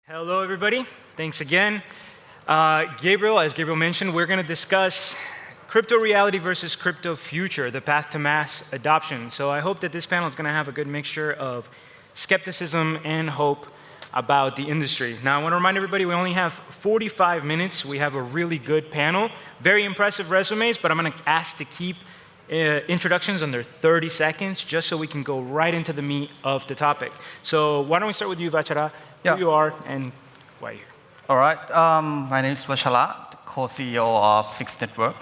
Hello, everybody. Thanks again. Gabriel, as Gabriel mentioned, we're going to discuss Cryptoreality versus Cryptofuture, the path to mass adoption. So I hope that this panel is going to have a good mixture of skepticism and hope about the industry. Now, I want to remind everybody we only have 45 minutes. We have a really good panel, very impressive resumes, but I'm going to ask to keep introductions under 30 seconds just so we can go right into the meat of the topic. So why don't we start with you, Vachara? Who you are and why you're here. All right. My name is Vachara, co-CEO of Six Network.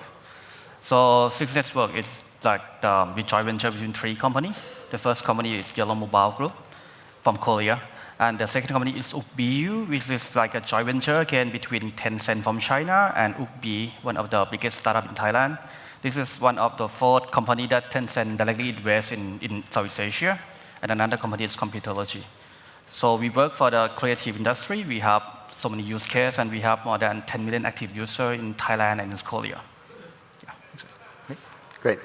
So Six Network is like the joint venture between three companies. The first company is Yellow Mobile Group from Korea. And the second company is UKBU, which is like a joint venture again between Tencent from China and UKB, one of the biggest startups in Thailand. This is one of the fourth companies that Tencent directly invests in Southeast Asia. And another company is Computerology. So we work for the creative industry. We have so many use cases, and we have more than 10 million active users in Thailand and in Korea. Yeah. Great.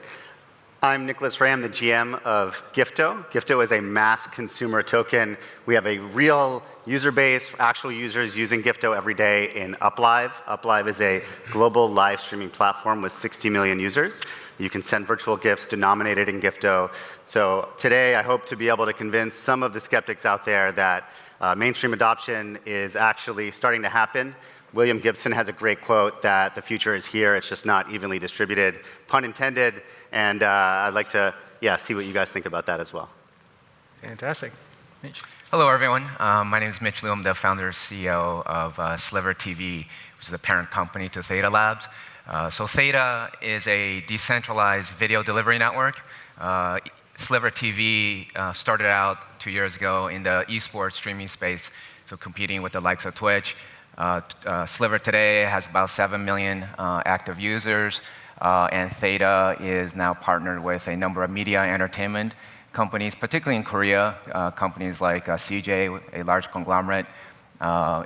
I'm Nicholas Ray. I'm the GM of Gifto. Gifto is a mass consumer token. We have a real user base, actual users using Gifto every day in UpLive. UpLive is a global live streaming platform with 60 million users. You can send virtual gifts denominated in Gifto. So today, I hope to be able to convince some of the skeptics out there that mainstream adoption is actually starting to happen. William Gibson has a great quote that the future is here, it's just not evenly distributed, pun intended, and I'd like to see what you guys think about that as well. Fantastic. Mitch. Hello, everyone. My name is Mitch Liu. I'm the founder and CEO of Sliver TV, which is a parent company to Theta Labs. So Theta is a decentralized video delivery network. Sliver TV started out 2 years ago in the esports streaming space, so competing with the likes of Twitch. Sliver today has about 7 million active users, and Theta is now partnered with a number of media entertainment companies, particularly in Korea, companies like CJ, a large conglomerate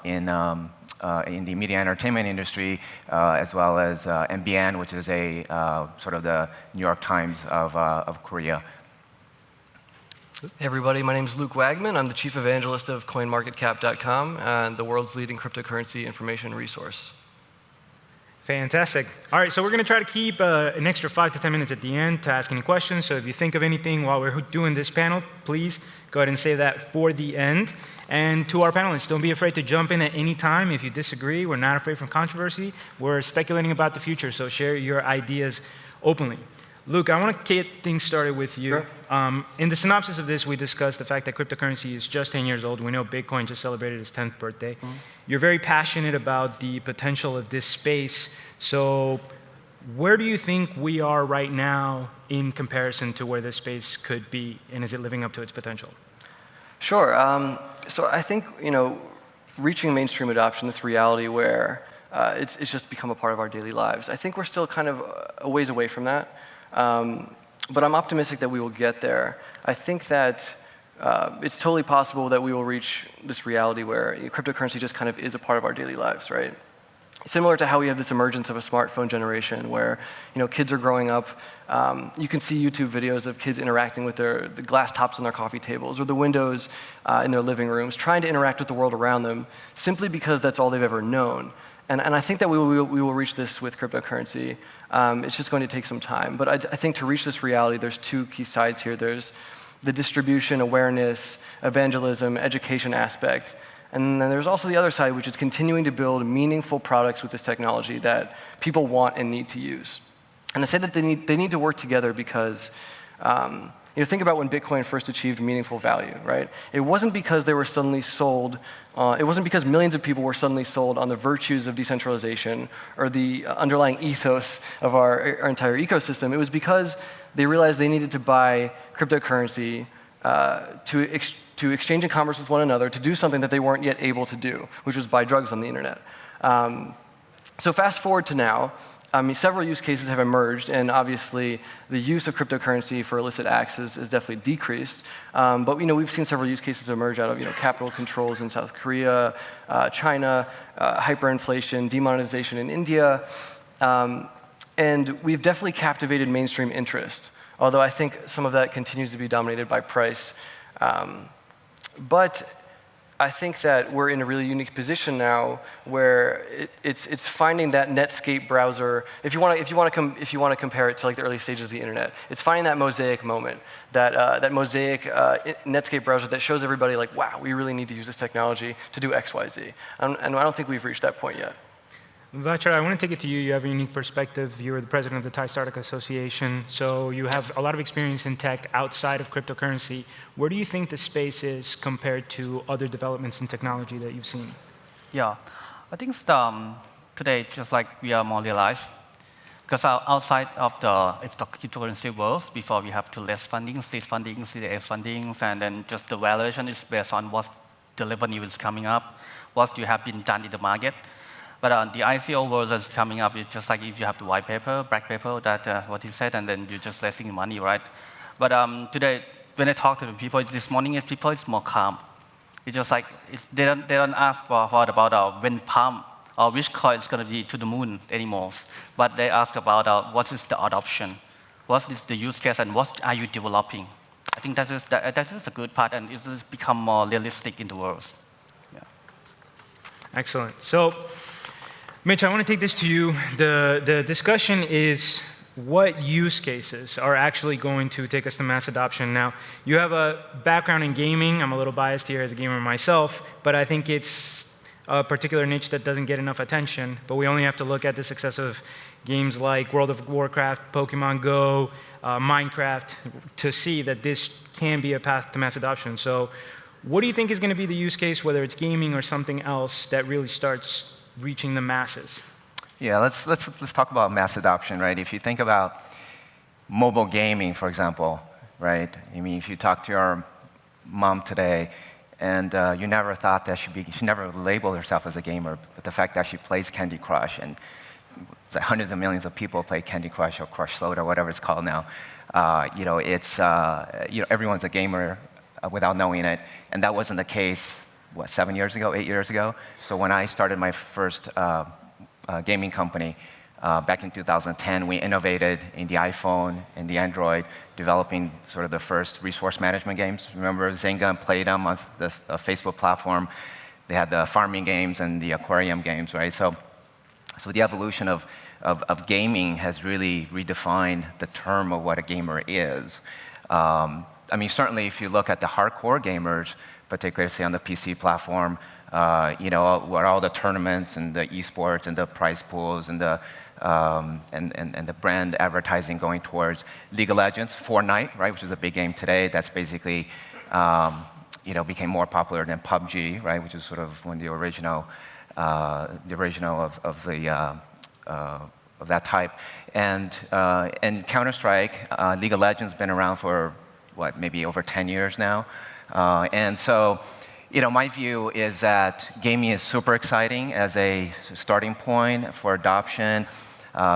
in the media entertainment industry, as well as MBN, which is a sort of the New York Times of Korea. Hey everybody, my name is Luke Wagman. I'm the chief evangelist of CoinMarketCap.com and the world's leading cryptocurrency information resource. Fantastic. All right, so we're going to try to keep an extra 5 to 10 minutes at the end to ask any questions. So if you think of anything while we're doing this panel, please go ahead and say that for the end. And to our panelists, don't be afraid to jump in at any time if you disagree. We're not afraid from controversy. We're speculating about the future, so share your ideas openly. Luke, I want to get things started with you. Sure. In the synopsis of this, we discussed the fact that cryptocurrency is just 10 years old. We know Bitcoin just celebrated its 10th birthday. Mm-hmm. You're very passionate about the potential of this space. So where do you think we are right now in comparison to where this space could be, and is it living up to its potential? Sure. So I think, reaching mainstream adoption, this reality where it's just become a part of our daily lives, I think we're still kind of a ways away from that. But I'm optimistic that we will get there. I think that it's totally possible that we will reach this reality where cryptocurrency just kind of is a part of our daily lives, right? Similar to how we have this emergence of a smartphone generation where kids are growing up. You can see YouTube videos of kids interacting with the glass tops on their coffee tables or the windows in their living rooms, trying to interact with the world around them simply because that's all they've ever known. And I think that we will reach this with cryptocurrency. It's just going to take some time. But I think to reach this reality, there's two key sides here. There's the distribution, awareness, evangelism, education aspect. And then there's also the other side, which is continuing to build meaningful products with this technology that people want and need to use. And I say that they need to work together because think about when Bitcoin first achieved meaningful value, right? It wasn't because they were suddenly sold, it wasn't because millions of people were suddenly sold on the virtues of decentralization or the underlying ethos of our entire ecosystem. It was because they realized they needed to buy cryptocurrency to exchange and commerce with one another, to do something that they weren't yet able to do, which was buy drugs on the internet. So fast forward to now, several use cases have emerged, and obviously the use of cryptocurrency for illicit acts has definitely decreased. But we've seen several use cases emerge out of capital controls in South Korea, China, hyperinflation, demonetization in India, and we've definitely captivated mainstream interest. Although I think some of that continues to be dominated by price. But I think that we're in a really unique position now where it's finding that Netscape browser. If you want to compare it to like the early stages of the internet, it's finding that mosaic moment, that mosaic Netscape browser that shows everybody like, wow, we really need to use this technology to do X, Y, Z. And I don't think we've reached that point yet. Vachara, I want to take it to you. You have a unique perspective. You're the president of the Thai Startup Association, so you have a lot of experience in tech outside of cryptocurrency. Where do you think the space is compared to other developments in technology that you've seen? Yeah, I think today it's just like we are more realized. Because outside of the cryptocurrency world, before we have to raise funding, seed funding, Series A funding, and then just the valuation is based on what the revenue is coming up, what you have been done in the market. But the ICO world that's coming up, it's just like if you have the white paper, black paper, that what you said, and then you're just raising money, right? But today, when I talk to the people this morning, people is more calm. It's just like they don't ask about when pump or which coin is going to be to the moon anymore, but they ask about what is the adoption, what is the use case, and what are you developing. I think that is a good part, and it's become more realistic in the world. Yeah. Excellent. So, Mitch, I want to take this to you. The discussion is what use cases are actually going to take us to mass adoption. Now, you have a background in gaming. I'm a little biased here as a gamer myself, but I think it's a particular niche that doesn't get enough attention. But we only have to look at the success of games like World of Warcraft, Pokemon Go, Minecraft, to see that this can be a path to mass adoption. So what do you think is going to be the use case, whether it's gaming or something else, that really starts reaching the masses? Yeah, let's talk about mass adoption, right? If you think about mobile gaming, for example, right? I mean, if you talk to your mom today, and you never thought that she never labeled herself as a gamer, but the fact that she plays Candy Crush, and hundreds of millions of people play Candy Crush or Crush Soda, whatever it's called now. It's everyone's a gamer without knowing it, and that wasn't the case. What, 7 years ago, 8 years ago? So when I started my first gaming company back in 2010, we innovated in the iPhone and the Android, developing sort of the first resource management games. Remember Zynga and Playdom on the Facebook platform? They had the farming games and the aquarium games, right? So the evolution of gaming has really redefined the term of what a gamer is. I mean, certainly if you look at the hardcore gamers, particularly say on the PC platform, what all the tournaments and the esports and the prize pools and the brand advertising going towards League of Legends, Fortnite, right, which is a big game today. That's basically became more popular than PUBG, right, which is sort of when the original of that type. And Counter-Strike, League of Legends, been around for maybe over 10 years now. And so, my view is that gaming is super exciting as a starting point for adoption.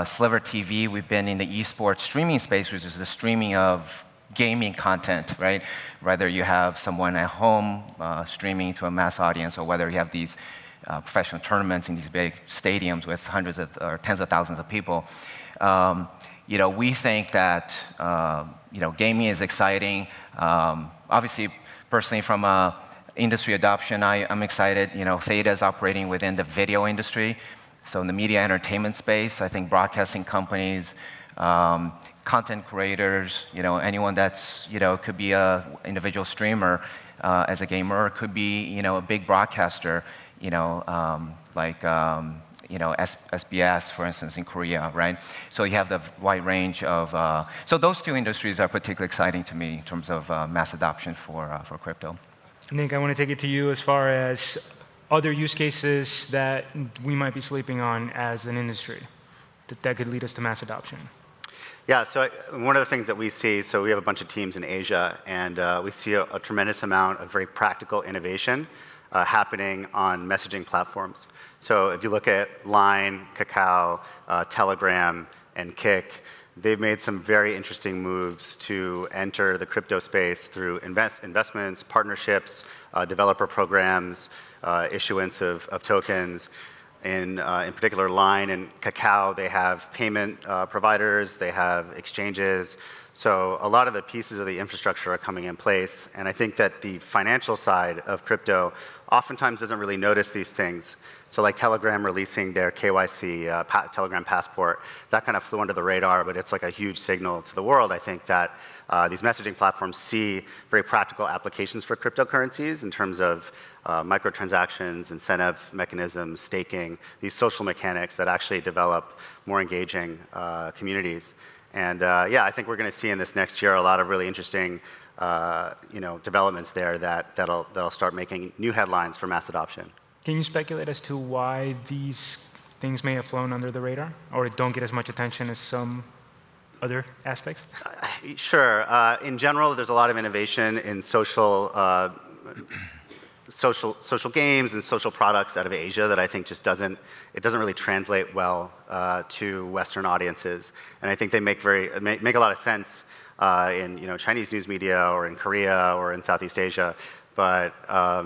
Sliver TV, we've been in the esports streaming space, which is the streaming of gaming content, right? Whether you have someone at home streaming to a mass audience, or whether you have these professional tournaments in these big stadiums with hundreds or tens of thousands of people. We think that gaming is exciting. Obviously, personally, from industry adoption, I'm excited. Theta is operating within the video industry, so in the media entertainment space. I think broadcasting companies, content creators, anyone that's could be a individual streamer as a gamer, or could be a big broadcaster, like SBS, for instance, in Korea, right? So you have the wide range of. So those two industries are particularly exciting to me in terms of mass adoption for crypto. Nick, I want to take it to you as far as other use cases that we might be sleeping on as an industry that could lead us to mass adoption. Yeah, so one of the things that we see, so we have a bunch of teams in Asia, and we see a tremendous amount of very practical innovation happening on messaging platforms. So if you look at Line, Kakao, Telegram, and Kik, they've made some very interesting moves to enter the crypto space through investments, partnerships, developer programs, issuance of tokens. In particular, Line and Kakao, they have payment providers, they have exchanges. So a lot of the pieces of the infrastructure are coming in place. And I think that the financial side of crypto oftentimes doesn't really notice these things. So like Telegram releasing their KYC, Telegram Passport, that kind of flew under the radar, but it's like a huge signal to the world, I think, that these messaging platforms see very practical applications for cryptocurrencies in terms of microtransactions, incentive mechanisms, staking, these social mechanics that actually develop more engaging communities. And yeah, I think we're going to see in this next year a lot of really interesting developments there that'll start making new headlines for mass adoption. Can you speculate as to why these things may have flown under the radar or don't get as much attention as some other aspects? Sure. In general, there's a lot of innovation in social games and social products out of Asia that I think just doesn't really translate well to Western audiences. And I think they make a lot of sense in Chinese news media or in Korea or in Southeast Asia, but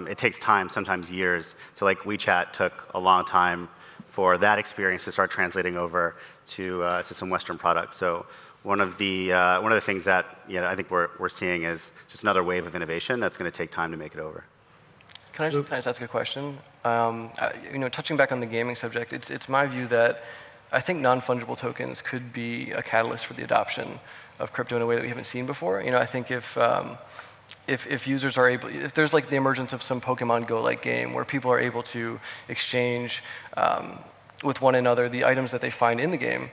it takes time, sometimes years. So like WeChat took a long time for that experience to start translating over to some Western products. So one of the things that I think we're seeing is just another wave of innovation that's going to take time to make it over. Can I just ask a question? Touching back on the gaming subject, it's my view that I think non-fungible tokens could be a catalyst for the adoption of crypto in a way that we haven't seen before. I think if users are able, if there's like the emergence of some Pokemon Go-like game where people are able to exchange with one another the items that they find in the game,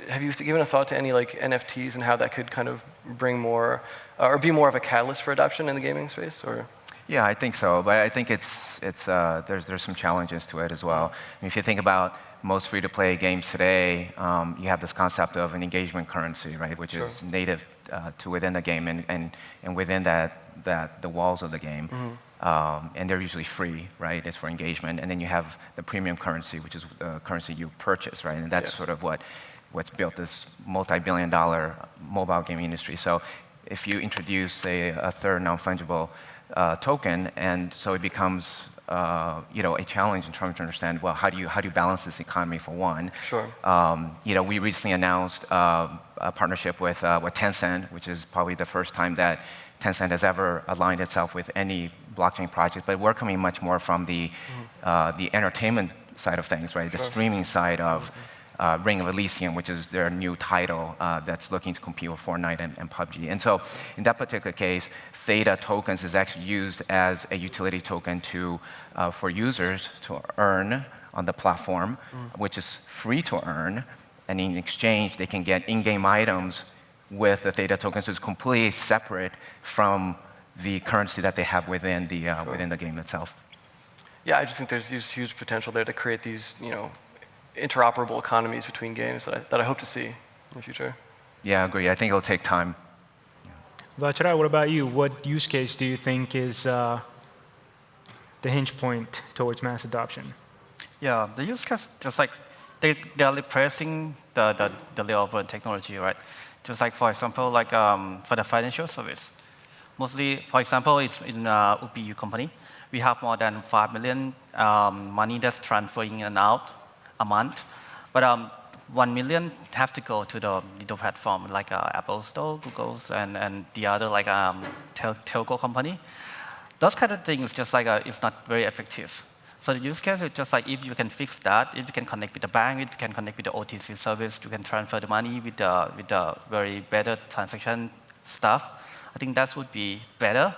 have you given a thought to any like NFTs and how that could kind of bring more or be more of a catalyst for adoption in the gaming space? Or Yeah, I think so, but I think there's some challenges to it as well. I mean, if you think about most free-to-play games today, you have this concept of an engagement currency, right, which Sure. is native to within the game and within that the walls of the game, and they're usually free, right? It's for engagement, and then you have the premium currency, which is the currency you purchase, right? And that's sort of what's built this multi-billion-dollar mobile game industry. So if you introduce, say, a third non-fungible token, and so it becomes a challenge in terms to understand, well, how do you balance this economy for one? Sure. We recently announced a partnership with Tencent, which is probably the first time that Tencent has ever aligned itself with any blockchain project. But we're coming much more from the entertainment side of things, right? The streaming side of Ring of Elysium, which is their new title that's looking to compete with Fortnite and PUBG. And so in that particular case, Theta tokens is actually used as a utility token for users to earn on the platform, which is free to earn. And in exchange, they can get in-game items with the Theta tokens. So it's completely separate from the currency that they have within the game itself. Yeah, I just think there's huge potential there to create these, interoperable economies between games that I hope to see in the future. Yeah, I agree. I think it'll take time. Vachara, what about you? What use case do you think is the hinge point towards mass adoption? Yeah, the use case, just like they are replacing the layer of technology, right? Just like, for example, like for the financial service. Mostly, for example, it's in UPU company. We have more than 5 million money that's transferring in and out a month. But 1 million have to go to the platform like Apple Store, Google's, and the other like telco company. Those kind of things just like it's not very effective. So the use case is just like if you can fix that, if you can connect with the bank, if you can connect with the OTC service, you can transfer the money with the very better transaction stuff. I think that would be better.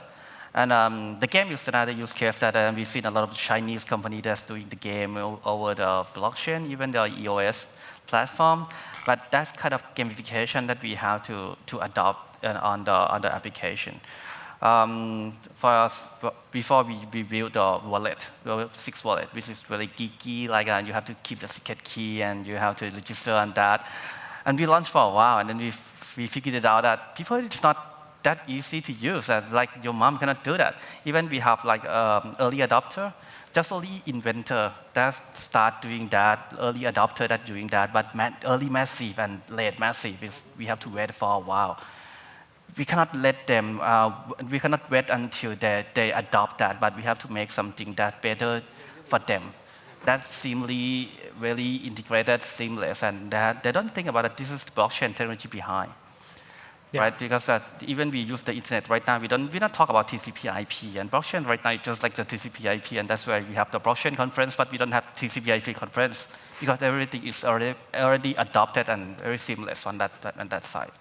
And the game is another use case that we've seen a lot of Chinese companies that's doing the game over the blockchain, even the EOS platform. But that's kind of gamification that we have to adopt on the application. For us, before we built the wallet, the 6 wallet, which is really geeky, like you have to keep the secret key and you have to register on that. And we launched for a while, and then we figured it out that people, it's not that easy to use. As like your mom cannot do that. Even we have like early adopter, just early inventor that start doing that, early adopter that doing that, but early massive and late massive we have to wait for a while. We cannot let them, we cannot wait until they adopt that, but we have to make something that's better for them. That's seamlessly, really integrated, seamless, and that they don't think about it. This is the blockchain technology behind. right? Because even we use the internet right now, we don't talk about TCP/IP and blockchain right now. It's just like the TCP/IP, and that's why we have the blockchain conference, but we don't have TCP/IP conference because everything is already adopted and very seamless on that side.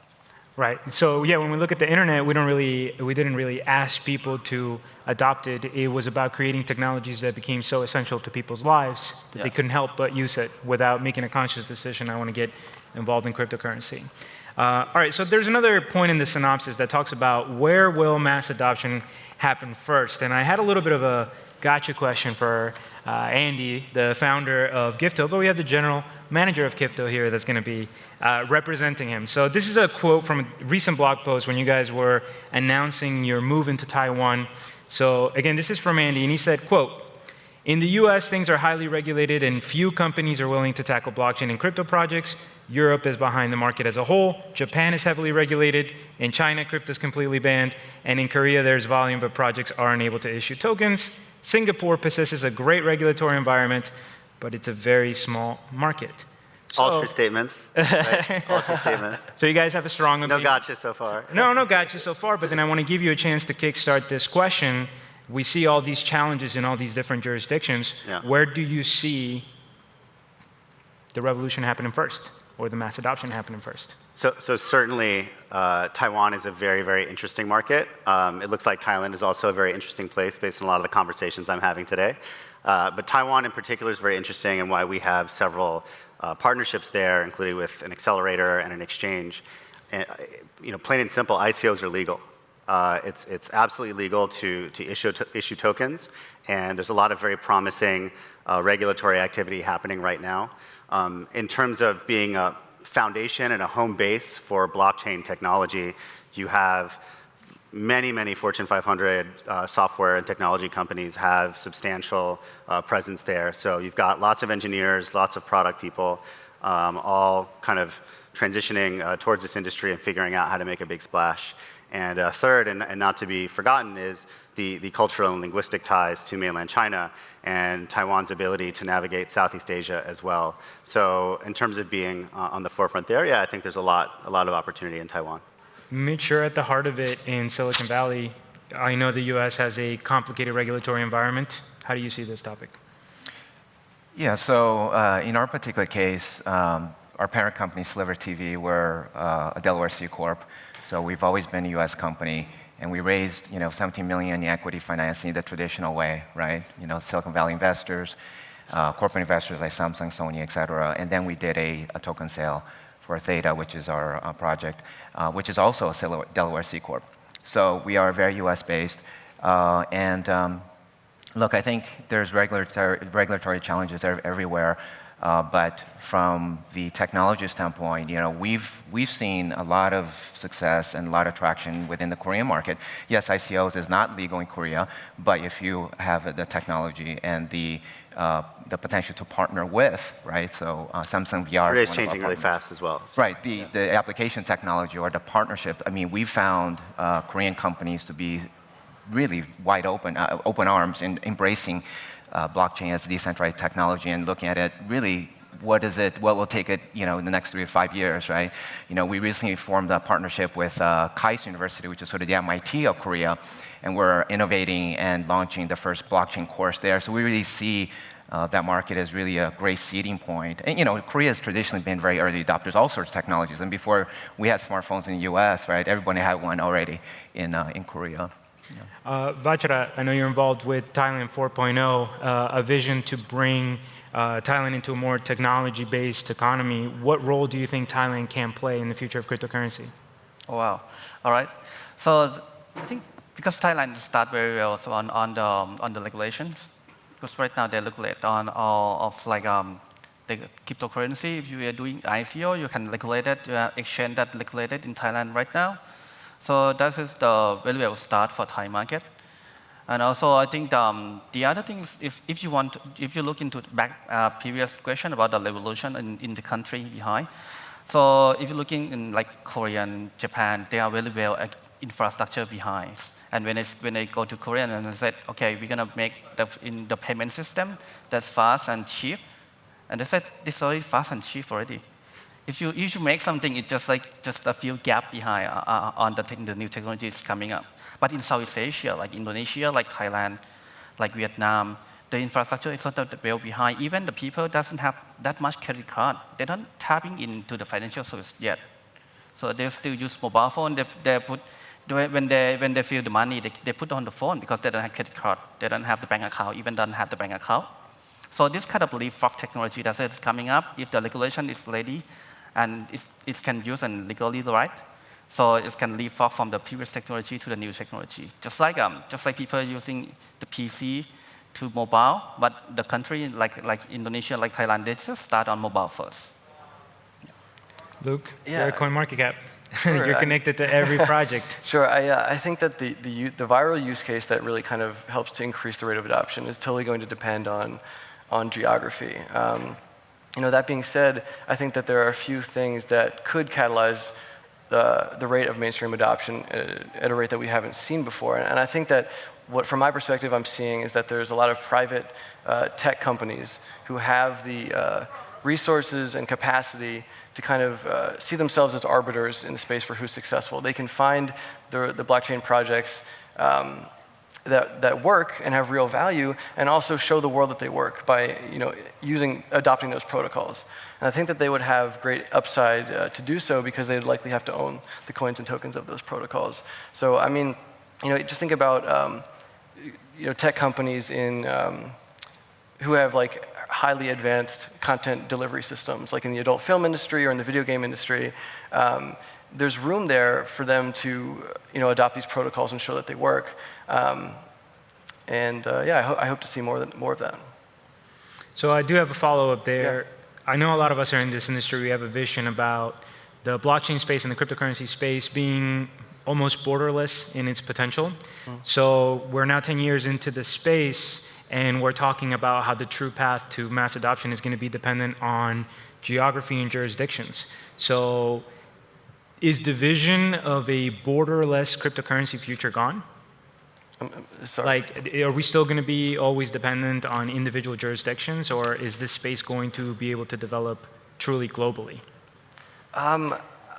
Right. So yeah, when we look at the internet, we didn't really ask people to adopt it. It was about creating technologies that became so essential to people's lives that they couldn't help but use it without making a conscious decision. I want to get involved in cryptocurrency. All right. So there's another point in the synopsis that talks about where will mass adoption happen first. And I had a little bit of a gotcha question for Andy, the founder of Gifto, but we have the general manager of Gifto here that's going to be representing him. So this is a quote from a recent blog post when you guys were announcing your move into Taiwan. So again, this is from Andy, and he said, quote, "In the US, things are highly regulated and few companies are willing to tackle blockchain and crypto projects. Europe is behind the market as a whole. Japan is heavily regulated. In China, crypto is completely banned. And in Korea, there's volume, but projects aren't able to issue tokens. Singapore possesses a great regulatory environment, but it's a very small market." All true statements. Right? All true statements. So you guys have a strong opinion. No gotcha so far. No gotcha so far, but then I want to give you a chance to kickstart this question. We see all these challenges in all these different jurisdictions. Yeah. Where do you see the revolution happening first, or the mass adoption happening first? So certainly, Taiwan is a very, very interesting market. It looks like Thailand is also a very interesting place based on a lot of the conversations I'm having today. But Taiwan in particular is very interesting, and why we have several partnerships there, including with an accelerator and an exchange. And, plain and simple, ICOs are legal. It's absolutely legal to issue tokens, and there's a lot of very promising regulatory activity happening right now. In terms of being a foundation and a home base for blockchain technology, you have many Fortune 500 software and technology companies have substantial presence there. So you've got lots of engineers, lots of product people, all kind of transitioning towards this industry and figuring out how to make a big splash. And third, and not to be forgotten, is the cultural and linguistic ties to mainland China and Taiwan's ability to navigate Southeast Asia as well. So in terms of being on the forefront there, yeah, I think there's a lot of opportunity in Taiwan. Mitch, you're at the heart of it in Silicon Valley. I know the US has a complicated regulatory environment. How do you see this topic? Yeah, so in our particular case, our parent company, Sliver TV, we're a Delaware C Corp. So we've always been a US company, and we raised 17 million in equity financing the traditional way, right? Silicon Valley investors, corporate investors like Samsung, Sony, et cetera. And then we did a token sale for Theta, which is our project, which is also a Delaware C Corp. So we are very US-based. Look, I think there's regulatory challenges everywhere. But from the technology standpoint, we've seen a lot of success and a lot of traction within the Korean market. Yes, ICOs is not legal in Korea, but if you have the technology and the potential to partner with, right? So Samsung VR Korea is changing really fast as well. So. Right, the application technology or the partnership. I mean, we found Korean companies to be really wide open, open arms in embracing blockchain as a decentralized technology and looking at it really, what will take it, in the next 3 to 5 years, right? We recently formed a partnership with KAIST University, which is sort of the MIT of Korea, and we're innovating and launching the first blockchain course there. So we really see that market as really a great seeding point. And Korea has traditionally been very early adopters, all sorts of technologies. And before we had smartphones in the US, right, everybody had one already in Korea. Vachara, I know you're involved with Thailand 4.0, a vision to bring Thailand into a more technology-based economy. What role do you think Thailand can play in the future of cryptocurrency? Oh, wow. All right. So I think because Thailand started very well so on the regulations, because right now they regulate on all of the cryptocurrency. If you are doing ICO, you can regulate it, exchange that regulated in Thailand right now. So that is the very well start for Thai market. And also, I think the other thing is if you look into back previous question about the revolution in the country behind. So if you're looking in Korea and Japan, they are very well infrastructure behind. And when they go to Korea and they said, okay, we're gonna make the payment system that's fast and cheap, and they said this is already fast and cheap already. if you make something, it's just a few gap behind on the new technologies coming up. But in Southeast Asia, like Indonesia, like Thailand, like Vietnam, the infrastructure is not that well behind. Even the people doesn't have that much credit card. They're not tapping into the financial service yet. So they still use mobile phone. When they feel the money, they put on the phone because they don't have credit card. They don't have the bank account, even don't have the bank account. So this kind of leapfrog technology that is coming up, if the regulation is ready and it can use and legally right, so it can leapfrog from the previous technology to the new technology. Just like people using the PC to mobile, but the country like Indonesia, like Thailand, they just start on mobile first. Luke, Yeah. you're at CoinMarketCap. Sure, You're connected to every project. Sure, I think that the viral use case that really kind of helps to increase the rate of adoption is totally going to depend on geography. That being said, I think that there are a few things that could catalyze the rate of mainstream adoption at a rate that we haven't seen before. And I think that from my perspective, I'm seeing is that there's a lot of private tech companies who have the resources and capacity to kind of see themselves as arbiters in the space for who's successful. They can find the blockchain projects that work and have real value, and also show the world that they work by adopting those protocols. And I think that they would have great upside to do so because they'd likely have to own the coins and tokens of those protocols. So I mean, just think about tech companies who have like highly advanced content delivery systems, like in the adult film industry or in the video game industry. There's room there for them to adopt these protocols and show that they work. I hope to see more of that. So I do have a follow-up there. Yeah. I know a lot of us are in this industry. We have a vision about the blockchain space and the cryptocurrency space being almost borderless in its potential. So we're now 10 years into the space, and we're talking about how the true path to mass adoption is going to be dependent on geography and jurisdictions. So is the vision of a borderless cryptocurrency future gone? Sorry. Like, are we still going to be always dependent on individual jurisdictions, or is this space going to be able to develop truly globally?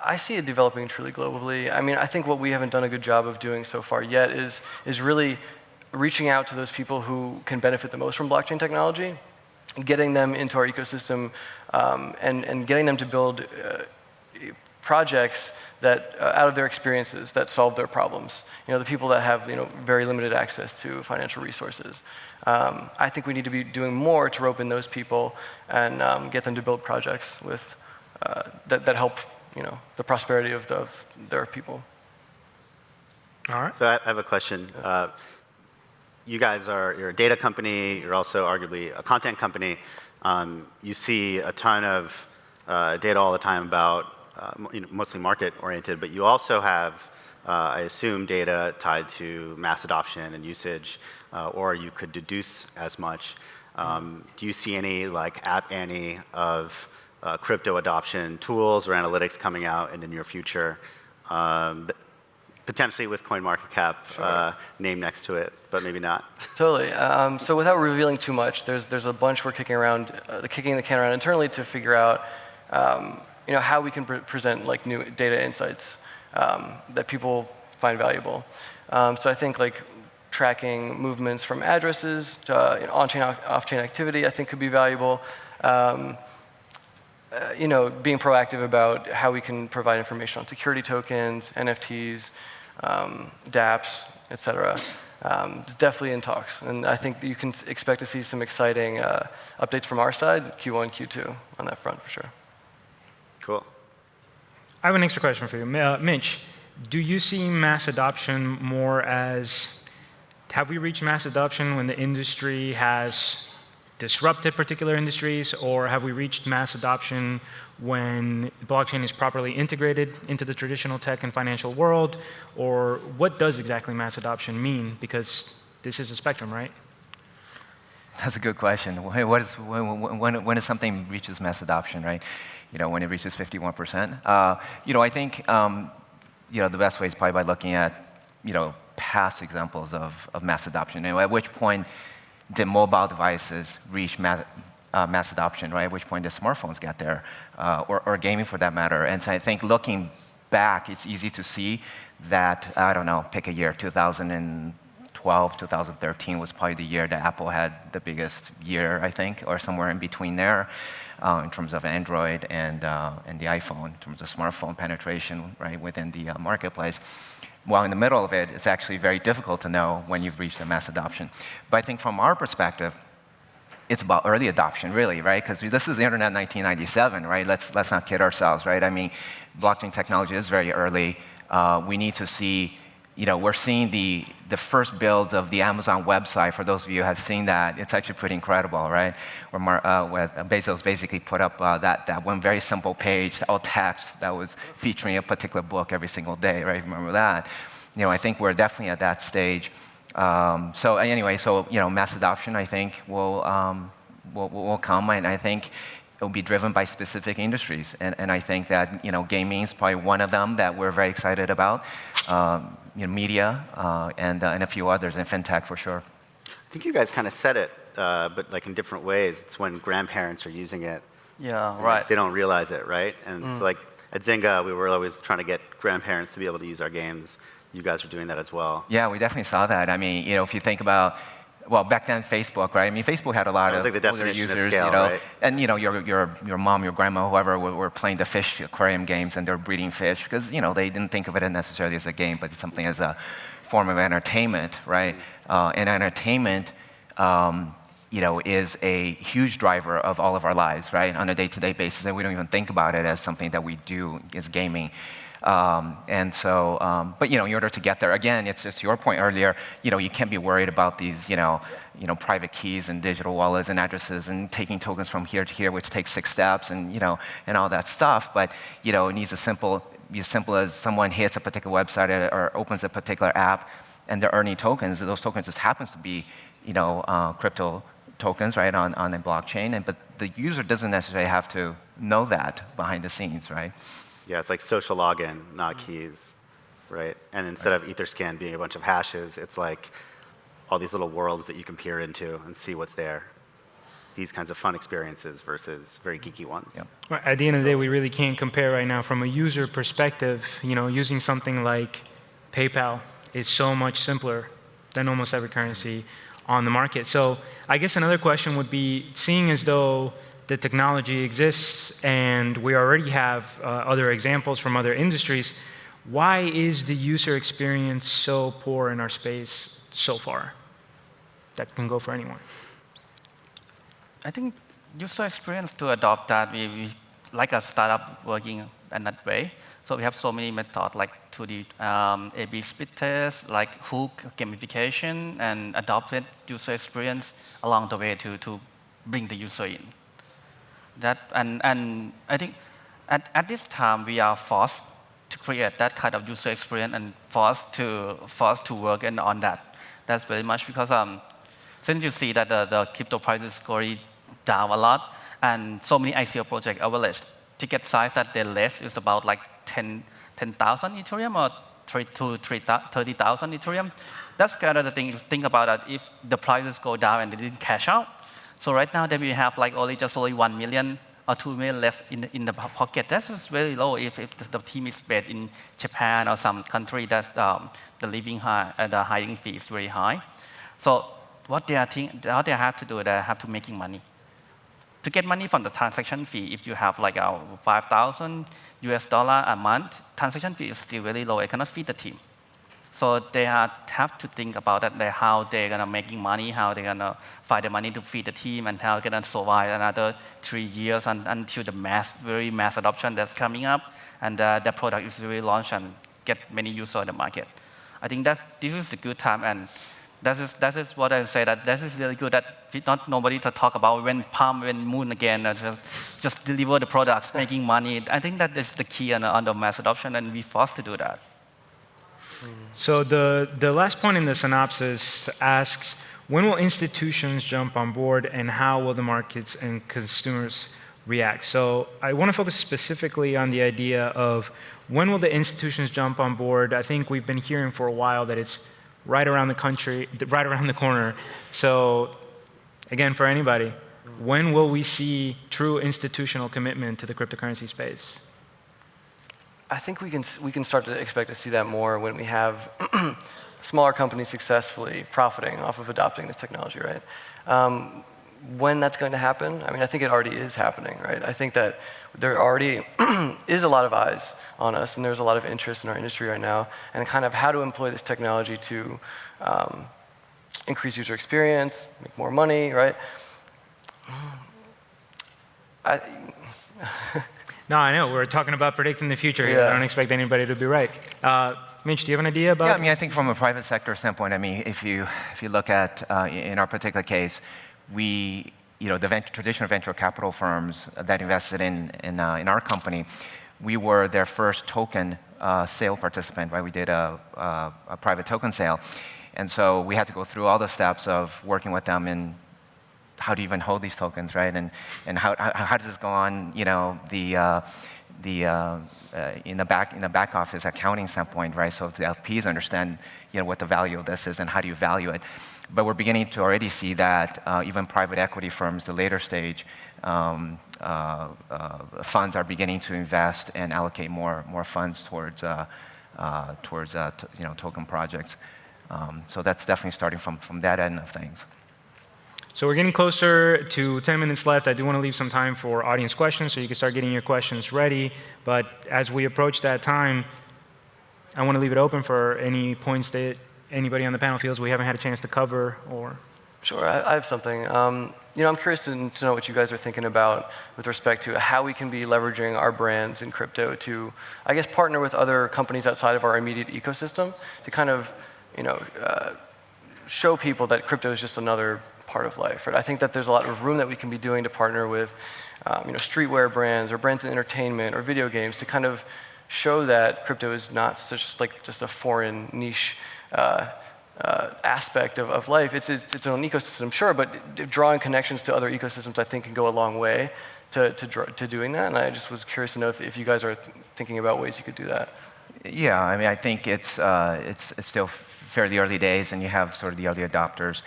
I see it developing truly globally. I mean, I think what we haven't done a good job of doing so far yet is really reaching out to those people who can benefit the most from blockchain technology, getting them into our ecosystem, and getting them to build projects that, out of their experiences, that solve their problems. The people that have very limited access to financial resources. I think we need to be doing more to rope in those people and get them to build projects with that help the prosperity of their people. All right. So I have a question. You guys you're a data company. You're also arguably a content company. You see a ton of data all the time about mostly market-oriented, but you also have, I assume, data tied to mass adoption and usage, or you could deduce as much. Do you see any App Annie of crypto adoption tools or analytics coming out in the near future? Potentially with CoinMarketCap name next to it, but maybe not. Totally. So without revealing too much, there's a bunch we're kicking the can around internally to figure out how we can present new data insights that people find valuable. So I think tracking movements from addresses to on-chain, off-chain activity, I think could be valuable. Being proactive about how we can provide information on security tokens, NFTs, dApps, et cetera. It's definitely in talks, and I think you can expect to see some exciting updates from our side, Q1, Q2, on that front for sure. Cool. I have an extra question for you. Mitch, do you see mass adoption more as, have we reached mass adoption when the industry has disrupted particular industries, or have we reached mass adoption when blockchain is properly integrated into the traditional tech and financial world? Or what does exactly mass adoption mean? Because this is a spectrum, right? That's a good question. When is something reaches mass adoption, right? When it reaches 51%. I think the best way is probably by looking at past examples of mass adoption. At which point did mobile devices reach mass adoption, right? At which point the smartphones got there, or gaming for that matter. And so I think looking back, it's easy to see that, I don't know, pick a year, 2012, 2013 was probably the year that Apple had the biggest year, I think, or somewhere in between there, in terms of Android and the iPhone, in terms of smartphone penetration, right, within the marketplace. While in the middle of it, it's actually very difficult to know when you've reached the mass adoption. But I think from our perspective, it's about early adoption, really, right? Because this is the internet in 1997, right? Let's not kid ourselves, right? I mean, blockchain technology is very early. We need to see, we're seeing the first builds of the Amazon website. For those of you who have seen that, it's actually pretty incredible, right? Where Bezos basically put up that one very simple page, all text that was featuring a particular book every single day, right? Remember that? I think we're definitely at that stage. So anyway, mass adoption, I think, will come, and I think it will be driven by specific industries. And I think that gaming is probably one of them that we're very excited about. Media and a few others, and fintech for sure. I think you guys kind of said it, but like in different ways. It's when grandparents are using it. Yeah, right. They don't realize it, right? And so like at Zynga, we were always trying to get grandparents to be able to use our games. You guys are doing that as well. Yeah, we definitely saw that. I mean, if you think about, well, back then Facebook, right? I mean, Facebook had a lot of like the older definition users, of scale, right? And your mom, your grandma, whoever were playing the fish aquarium games, and they're breeding fish because they didn't think of it necessarily as a game, but it's something as a form of entertainment, right? And entertainment, is a huge driver of all of our lives, right? On a day-to-day basis, and we don't even think about it as something that we do is gaming. But in order to get there, again, it's just your point earlier. You can't be worried about these, private keys and digital wallets and addresses and taking tokens from here to here, which takes 6 steps and and all that stuff. But it needs be as simple as someone hits a particular website or opens a particular app, and they're earning tokens. Those tokens just happens to be, crypto tokens, right, on a blockchain. But the user doesn't necessarily have to know that behind the scenes, right? Yeah, it's like social login, not keys, right? And instead of Etherscan being a bunch of hashes, it's like all these little worlds that you can peer into and see what's there. These kinds of fun experiences versus very geeky ones. Yep. Well, at the end of the day, we really can't compare right now from a user perspective. Using something like PayPal is so much simpler than almost every currency on the market. So I guess another question would be, seeing as though the technology exists and we already have other examples from other industries, why is the user experience so poor in our space so far? That can go for anyone. I think user experience to adopt that, we like a startup working in that way. So we have so many methods like to the A/B split test, like hook gamification, and adopted user experience along the way to bring the user in. And I think at this time we are forced to create that kind of user experience and forced to work on that. That's very much because since you see that the crypto price is going down a lot, and so many ICO projects average ticket size that they left is about like 10,000 Ethereum or 30,000 Ethereum. That's kind of the thing. Think about that. If the prices go down and they didn't cash out, so right now, then we have like only 1 million or 2 million left in the pocket. That's just very low if the team is based in Japan or some country that the living the hiring fee is very high. So what they have to do, they have to making money. To get money from the transaction fee, if you have like $5,000 a month, transaction fee is still very low. It cannot feed the team. So they have to think about that, how they're gonna making money, how they're gonna find the money to feed the team, and how they're gonna survive another 3 years until the very mass adoption that's coming up, and the product is really launched and get many users on the market. I think this is a good time, and that is what I say, that this is really good that not nobody to talk about when Palm, when Moon again, just deliver the products, making money. I think that is the key on the mass adoption, and we forced to do that. So the last point in the synopsis asks, when will institutions jump on board and how will the markets and consumers react? So I want to focus specifically on the idea of when will the institutions jump on board? I think we've been hearing for a while that it's right around the corner. So again, for anybody, when will we see true institutional commitment to the cryptocurrency space? I think we can start to expect to see that more when we have smaller companies successfully profiting off of adopting this technology, right? When that's going to happen, I mean, I think it already is happening, right? I think that there already is a lot of eyes on us, and there's a lot of interest in our industry right now, and kind of how to employ this technology to increase user experience, make more money, right? No, I know. We're talking about predicting the future here. Yeah. I don't expect anybody to be right. Mitch, do you have an idea about? Yeah, I mean, I think from a private sector standpoint, I mean, if you look at in our particular case, the traditional venture capital firms that invested in our company, we were their first token sale participant, right? We did a private token sale, and so we had to go through all the steps of working with them in how to even hold these tokens, right? And how does this go on? You know, in the back office accounting standpoint, right? So the LPs understand, what the value of this is and how do you value it. But we're beginning to already see that even private equity firms, the later stage funds, are beginning to invest and allocate more funds towards token projects. So that's definitely starting from that end of things. So we're getting closer to 10 minutes left. I do want to leave some time for audience questions, so you can start getting your questions ready. But as we approach that time, I want to leave it open for any points that anybody on the panel feels we haven't had a chance to cover, or... Sure, I have something. I'm curious to know what you guys are thinking about with respect to how we can be leveraging our brands in crypto to, I guess, partner with other companies outside of our immediate ecosystem to kind of, show people that crypto is just another part of life, right? I think that there's a lot of room that we can be doing to partner with, streetwear brands or brands in entertainment or video games to kind of show that crypto is not just a foreign niche aspect of life. It's its own ecosystem, sure, but drawing connections to other ecosystems, I think, can go a long way to doing that. And I just was curious to know if you guys are thinking about ways you could do that. Yeah, I mean, I think it's still fairly early days, and you have sort of the early adopters,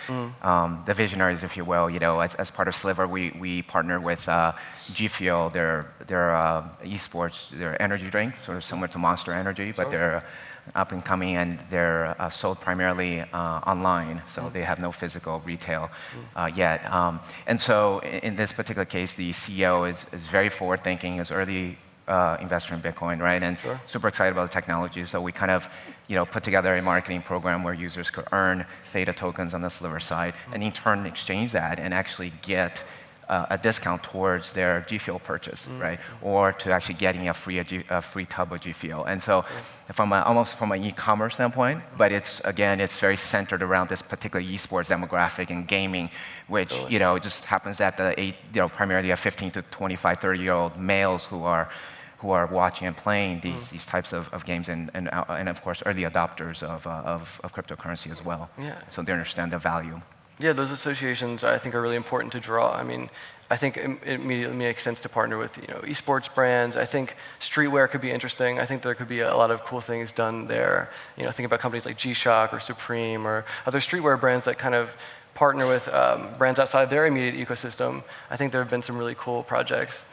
the visionaries, if you will. As part of Sliver, we partner with Gifto, their esports, their energy drink, sort of similar to Monster Energy, but they're up and coming, and they're sold primarily online, so they have no physical retail yet. And so in this particular case, the CEO is very forward-thinking, is early investor in Bitcoin, right? And super excited about the technology. So we kind of, put together a marketing program where users could earn Theta tokens on the Sliver side, and in turn exchange that and actually get a discount towards their G Fuel purchase, right? Or to actually getting a free tub of G Fuel. And so, almost from an e-commerce standpoint, but it's very centered around this particular esports demographic and gaming, which it just happens that primarily 15 to 25, 30-year-old males who are watching and playing these types of games, and of course early adopters of cryptocurrency as well. Yeah. So they understand the value. Yeah, those associations I think are really important to draw. I mean, I think it immediately makes sense to partner with esports brands. I think streetwear could be interesting. I think there could be a lot of cool things done there. Think about companies like G-Shock or Supreme or other streetwear brands that kind of partner with brands outside of their immediate ecosystem. I think there have been some really cool projects.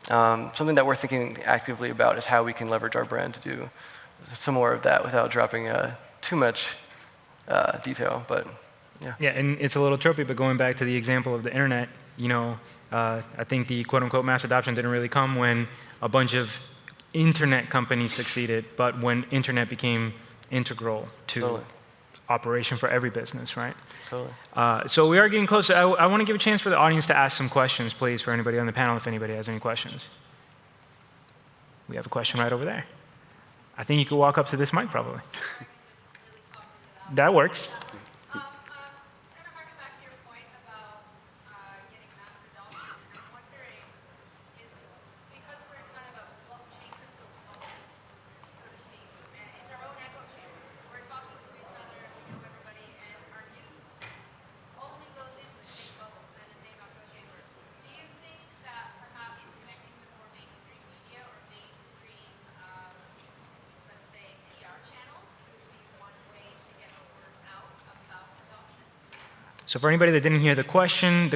Something that we're thinking actively about is how we can leverage our brand to do some more of that without dropping too much detail, but yeah. Yeah, and it's a little tropey, but going back to the example of the internet, I think the quote-unquote mass adoption didn't really come when a bunch of internet companies succeeded, but when internet became integral to operation for every business, right? Totally. So we are getting closer. I want to give a chance for the audience to ask some questions, please, for anybody on the panel, if anybody has any questions. We have a question right over there. I think you could walk up to this mic, probably. That works. So for anybody that didn't hear the question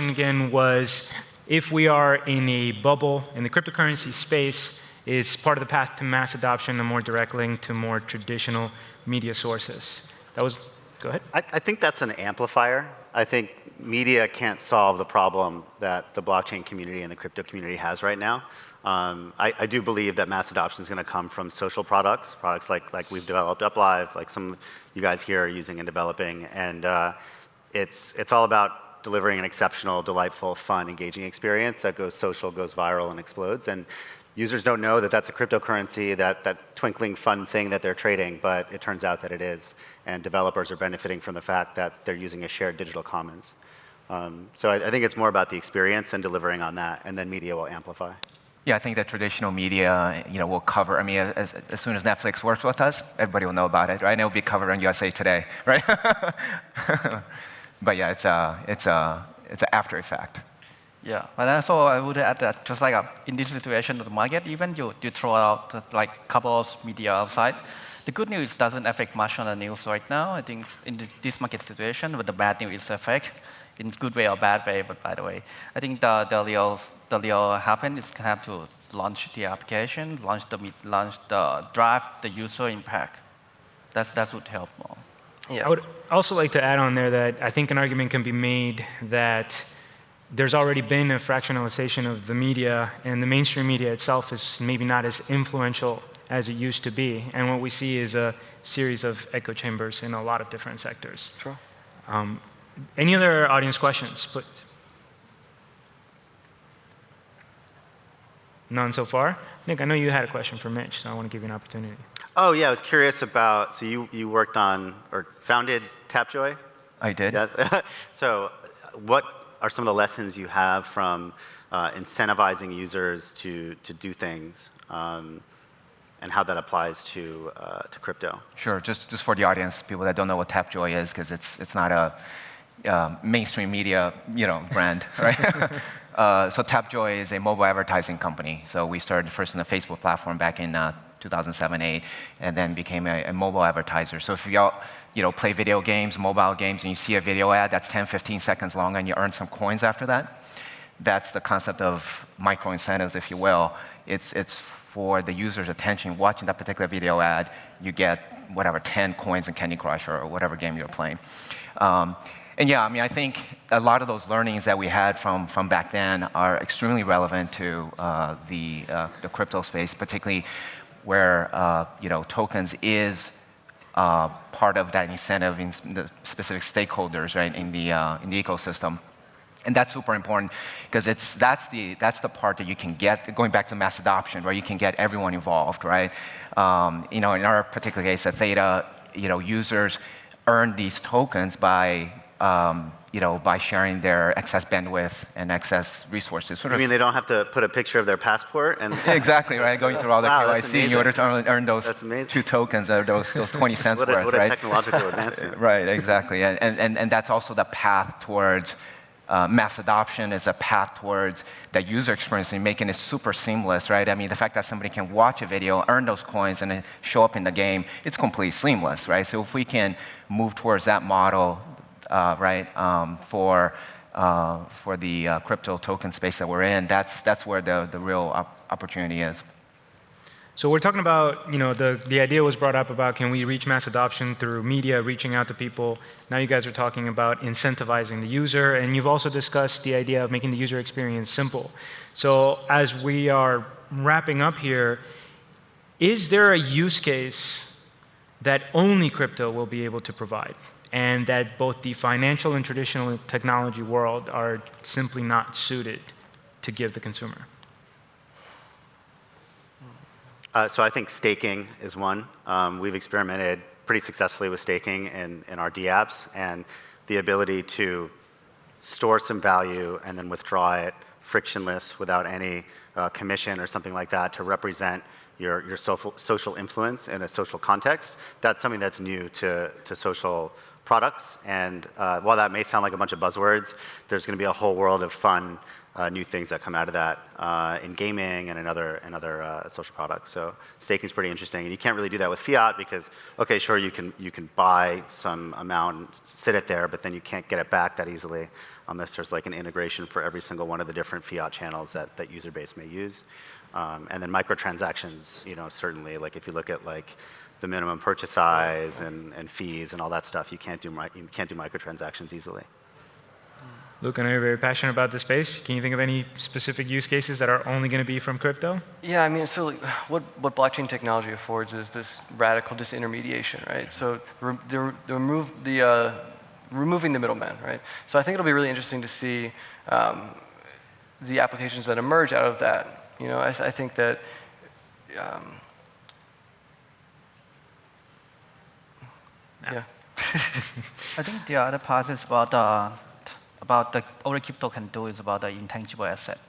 again was, if we are in a bubble in the cryptocurrency space, is part of the path to mass adoption a more direct link to more traditional media sources? That was, go ahead. I think that's an amplifier. I think media can't solve the problem that the blockchain community and the crypto community has right now. I do believe that mass adoption is going to come from social products like we've developed UpLive, like some of you guys here are using and developing, and it's all about delivering an exceptional, delightful, fun, engaging experience that goes social, goes viral, and explodes. And users don't know that that's a cryptocurrency, that twinkling fun thing that they're trading, but it turns out that it is. And developers are benefiting from the fact that they're using a shared digital commons. So I think it's more about the experience and delivering on that, and then media will amplify. Yeah, I think that traditional media, will cover. I mean, as soon as Netflix works with us, everybody will know about it, right? And it'll be covered on USA Today, right? But yeah, it's an after effect. Yeah, but also I would add that just like in this situation of the market, even you throw out like a couple of media outside. The good news doesn't affect much on the news right now. I think in this market situation, but the bad news is affect in good way or bad way. But by the way, I think the real happen is have to launch the application, launch the draft, the user impact. That would help more. Yeah. I would also like to add on there that I think an argument can be made that there's already been a fractionalization of the media, and the mainstream media itself is maybe not as influential as it used to be. And what we see is a series of echo chambers in a lot of different sectors. Sure. Any other audience questions, please? None so far? Nick, I know you had a question for Mitch, so I want to give you an opportunity. Oh yeah, I was curious about, so you worked on, or founded Tapjoy? I did. Yeah. So what are some of the lessons you have from incentivizing users to do things, and how that applies to crypto? Sure. Just for the audience, people that don't know what Tapjoy is, because it's not a mainstream media brand, right? So Tapjoy is a mobile advertising company. So we started first on the Facebook platform back in 2007-8, and then became a mobile advertiser. So if y'all play video games, mobile games, and you see a video ad that's 10, 15 seconds long, and you earn some coins after that, that's the concept of micro incentives, if you will. It's for the user's attention. Watching that particular video ad, you get whatever 10 coins in Candy Crush or whatever game you're playing. And yeah, I mean, I think a lot of those learnings that we had from back then are extremely relevant to the crypto space, particularly where tokens is part of that incentive in the specific stakeholders, right, in the ecosystem. And that's super important because that's the part that you can get, going back to mass adoption, where you can get everyone involved, right? In our particular case at Theta, users earn these tokens by sharing their excess bandwidth and excess resources. You mean they don't have to put a picture of their passport? And exactly, right? Going through all the wow, KYC in order to earn those 2 tokens, those 20 cents what worth, what a right? technological advancement. Right, exactly. And that's also the path towards mass adoption, is a path towards that user experience and making it super seamless, right? I mean, the fact that somebody can watch a video, earn those coins, and then show up in the game, it's completely seamless, right? So if we can move towards that model, right, for the crypto token space that we're in, that's where the real opportunity is. So we're talking about, the idea was brought up about can we reach mass adoption through media, reaching out to people. Now you guys are talking about incentivizing the user, and you've also discussed the idea of making the user experience simple. So as we are wrapping up here, is there a use case that only crypto will be able to provide, and that both the financial and traditional technology world are simply not suited to give the consumer? So I think staking is one. We've experimented pretty successfully with staking in our dApps, and the ability to store some value and then withdraw it frictionless without any commission or something like that to represent your social influence in a social context. That's something that's new to social products. And while that may sound like a bunch of buzzwords, there's going to be a whole world of fun new things that come out of that in gaming and in other social products. So staking is pretty interesting, and you can't really do that with fiat because, okay, sure, you can buy some amount and sit it there, but then you can't get it back that easily unless there's like an integration for every single one of the different fiat channels that user base may use. And then microtransactions, certainly, like if you look at like the minimum purchase size and fees and all that stuff, you can't do microtransactions easily. Luke, I know you're very passionate about this space. Can you think of any specific use cases that are only going to be from crypto? Yeah, I mean, so like, what blockchain technology affords is this radical disintermediation, right? So removing the middleman, right? So I think it'll be really interesting to see the applications that emerge out of that. I think that yeah. I think the other part is about the all the crypto can do is about the intangible asset.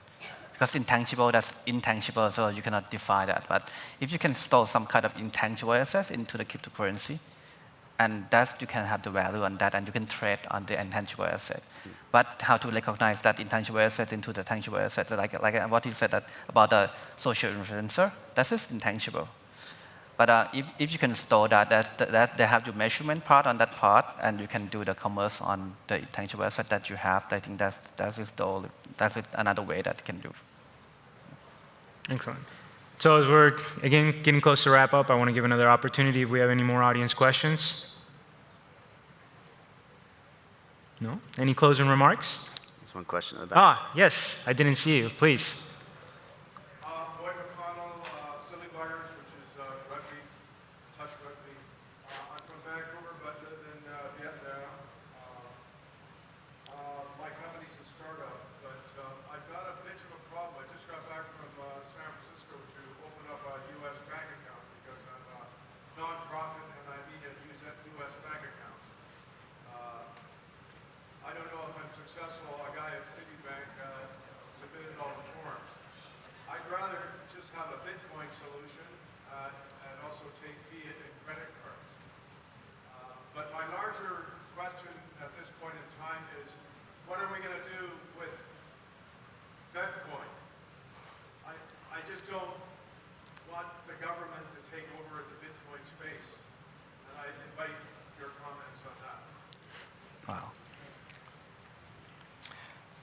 Because intangible, that's intangible, so you cannot define that. But if you can store some kind of intangible assets into the cryptocurrency, and that you can have the value on that, and you can trade on the intangible asset. But how to recognize that intangible assets into the tangible assets, like what he said about the social influencer, that is intangible. But if you can store that they have your measurement part on that part, and you can do the commerce on the intangible asset that you have, I think that's another way that you can do. Excellent. So as we're, again, getting close to wrap up, I want to give another opportunity if we have any more audience questions. No? Any closing remarks? There's one question in the back. Yes. I didn't see you. Please. Sliver, which is rugby, touch rugby. I'm from Vancouver, but live in Vietnam. My company's a startup, but I've got a bit of a problem. I just got back from San Francisco to open up a U.S. bank account because I'm a nonprofit and I need a U.S. bank account. I don't know if I'm successful. A guy at Citibank submitted all the forms. I'd rather just have a Bitcoin solution and also take fiat and credit cards. But my larger question at this point in time is, what are we going to do with Bitcoin? I just don't want the government to take over the Bitcoin space. And I invite your comments on that. Wow.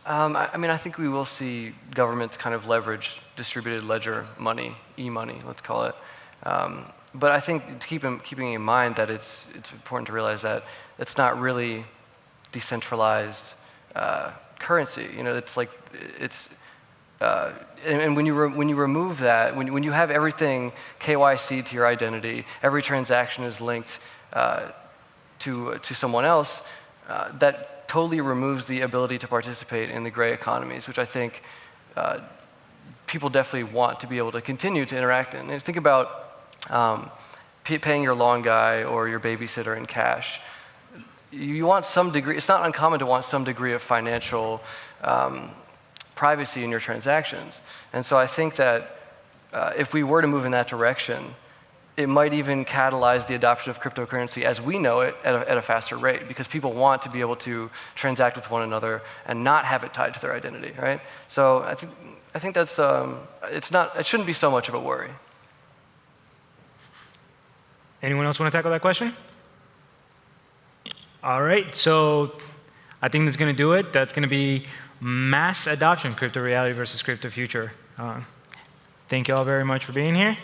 I mean, I think we will see governments kind of leverage distributed ledger money, e-money, let's call it. But I think keeping in mind that it's important to realize that it's not really decentralized currency. It's like and when you remove that, when you have everything KYC to your identity, every transaction is linked to someone else, that totally removes the ability to participate in the gray economies, which I think people definitely want to be able to continue to interact in. And think about paying your lawn guy or your babysitter in cash. You want some degree, it's not uncommon to want some degree of financial privacy in your transactions. And so I think that if we were to move in that direction, it might even catalyze the adoption of cryptocurrency as we know it at a faster rate, because people want to be able to transact with one another and not have it tied to their identity, right? So I think that's it shouldn't be so much of a worry. Anyone else want to tackle that question? All right, so I think that's going to do it. That's going to be mass adoption, crypto reality versus crypto future. Thank you all very much for being here.